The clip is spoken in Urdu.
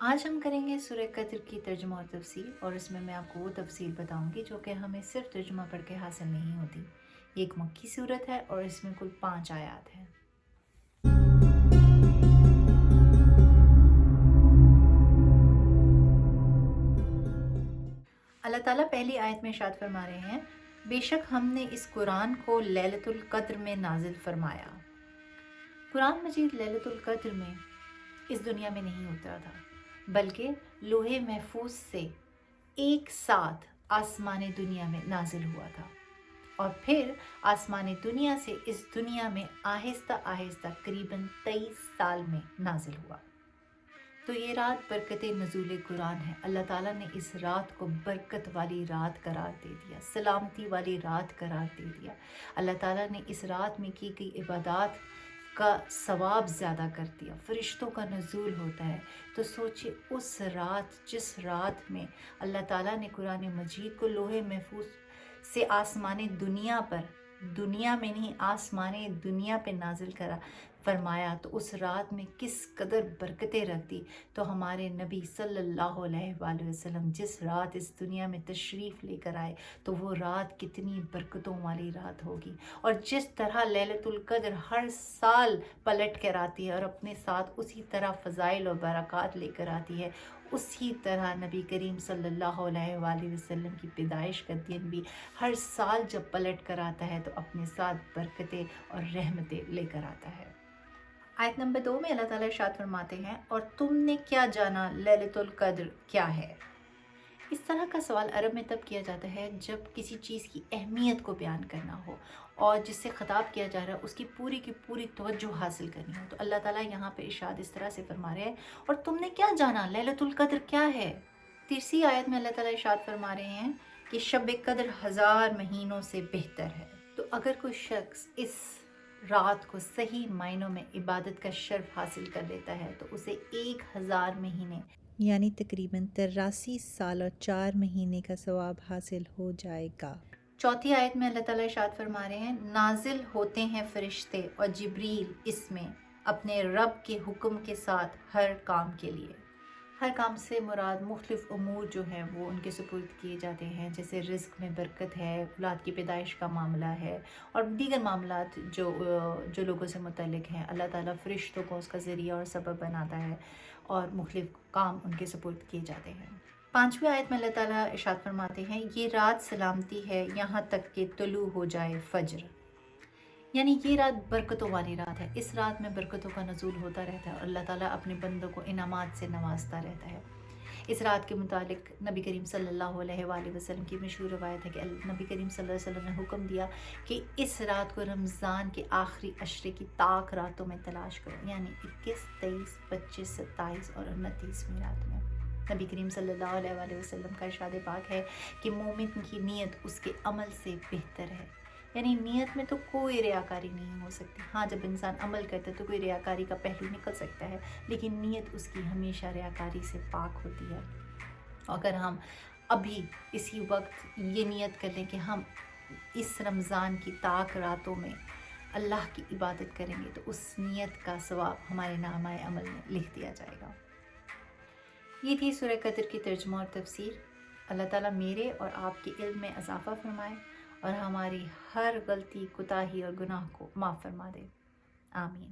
آج ہم کریں گے سورہ قدر کی ترجمہ اور تفسیر، اور اس میں آپ کو وہ تفسیر بتاؤں گی جو کہ ہمیں صرف ترجمہ پڑھ کے حاصل نہیں ہوتی۔ یہ ایک مکی صورت ہے اور اس میں کل 5 آیات ہیں۔ اللہ تعالیٰ پہلی آیت میں ارشاد فرما رہے ہیں، بے شک ہم نے اس قرآن کو لیلۃ القدر میں نازل فرمایا۔ قرآن مجید لیلۃ القدر میں اس دنیا میں نہیں اترا تھا، بلکہ لوح محفوظ سے ایک ساتھ آسمان دنیا میں نازل ہوا تھا، اور پھر آسمان دنیا سے اس دنیا میں آہستہ آہستہ قریباً 23 سال میں نازل ہوا۔ تو یہ رات برکت نزول قرآن ہے۔ اللہ تعالیٰ نے اس رات کو برکت والی رات قرار دے دیا، سلامتی والی رات قرار دے دیا۔ اللہ تعالیٰ نے اس رات میں کی گئی عبادات کا ثواب زیادہ کر دیا، فرشتوں کا نزول ہوتا ہے۔ تو سوچے اس رات، جس رات میں اللہ تعالیٰ نے قرآن مجید کو لوح محفوظ سے آسمان دنیا پر، دنیا میں نہیں آسمان دنیا پہ نازل کرا فرمایا، تو اس رات میں کس قدر برکتیں رکھ دی۔ تو ہمارے نبی صلی اللہ علیہ وآلہ وسلم جس رات اس دنیا میں تشریف لے کر آئے، تو وہ رات کتنی برکتوں والی رات ہوگی۔ اور جس طرح لیلۃ القدر ہر سال پلٹ کر آتی ہے اور اپنے ساتھ اسی طرح فضائل و برکات لے کر آتی ہے، اسی طرح نبی کریم صلی اللہ علیہ وآلہ وسلم کی پیدائش کا دن بھی ہر سال جب پلٹ کر آتا ہے تو اپنے ساتھ برکتیں اور رحمتیں لے کر آتا ہے۔ آیت نمبر 2 میں اللہ تعالیٰ ارشاد فرماتے ہیں، اور تم نے کیا جانا لیلۃ القدر کیا ہے؟ اس طرح کا سوال عرب میں تب کیا جاتا ہے جب کسی چیز کی اہمیت کو بیان کرنا ہو اور جس سے خطاب کیا جا رہا ہے اس کی پوری توجہ حاصل کرنی ہو۔ تو اللہ تعالیٰ یہاں پہ ارشاد اس طرح سے فرما رہے ہیں، اور تم نے کیا جانا لیلۃ القدر کیا ہے؟ تیسری آیت میں اللہ تعالیٰ ارشاد فرما رہے ہیں کہ شب قدر 1000 مہینوں سے بہتر ہے۔ تو اگر کوئی شخص اس رات کو صحیح معنوں میں عبادت کا شرف حاصل کر لیتا ہے تو اسے 1000 مہینے یعنی تقریباً 83 سال اور 4 مہینے کا ثواب حاصل ہو جائے گا۔ چوتھی آیت میں اللہ تعالیٰ ارشاد فرما رہے ہیں، نازل ہوتے ہیں فرشتے اور جبریل اس میں اپنے رب کے حکم کے ساتھ ہر کام کے لیے۔ ہر کام سے مراد مختلف امور جو ہیں وہ ان کے سپرد کیے جاتے ہیں، جیسے رزق میں برکت ہے، اولاد کی پیدائش کا معاملہ ہے، اور دیگر معاملات جو لوگوں سے متعلق ہیں۔ اللہ تعالیٰ فرشتوں کو اس کا ذریعہ اور سبب بناتا ہے اور مختلف کام ان کے سپرد کیے جاتے ہیں۔ 5ویں آیت میں اللہ تعالیٰ ارشاد فرماتے ہیں، یہ رات سلامتی ہے یہاں تک کہ طلوع ہو جائے فجر، یعنی یہ رات برکتوں والی رات ہے۔ اس رات میں برکتوں کا نزول ہوتا رہتا ہے اور اللہ تعالیٰ اپنے بندوں کو انعامات سے نوازتا رہتا ہے۔ اس رات کے متعلق نبی کریم صلی اللہ علیہ وآلہ وسلم کی مشہور روایت ہے کہ نبی کریم صلی اللہ علیہ وسلم نے حکم دیا کہ اس رات کو رمضان کے آخری عشرے کی طاق راتوں میں تلاش کرو، یعنی 21، 23، 25، 27 اور 29ویں رات میں۔ نبی کریم صلی اللہ علیہ وآلہ وسلم کا ارشاد پاک ہے کہ مومن کی نیت اس کے عمل سے بہتر ہے، یعنی نیت میں تو کوئی ریاکاری نہیں ہو سکتی۔ ہاں، جب انسان عمل کرتا ہے تو کوئی ریاکاری کا پہلو نکل سکتا ہے، لیکن نیت اس کی ہمیشہ ریاکاری سے پاک ہوتی ہے۔ اگر ہم ابھی اسی وقت یہ نیت کر لیں کہ ہم اس رمضان کی طاق راتوں میں اللہ کی عبادت کریں گے تو اس نیت کا ثواب ہمارے نامہ عمل میں لکھ دیا جائے گا۔ یہ تھی سورہ قدر کی ترجمہ اور تفسیر۔ اللہ تعالیٰ میرے اور آپ کے علم میں اضافہ فرمائے اور ہماری ہر غلطی، کوتاہی اور گناہ کو معاف فرما دے۔ آمین۔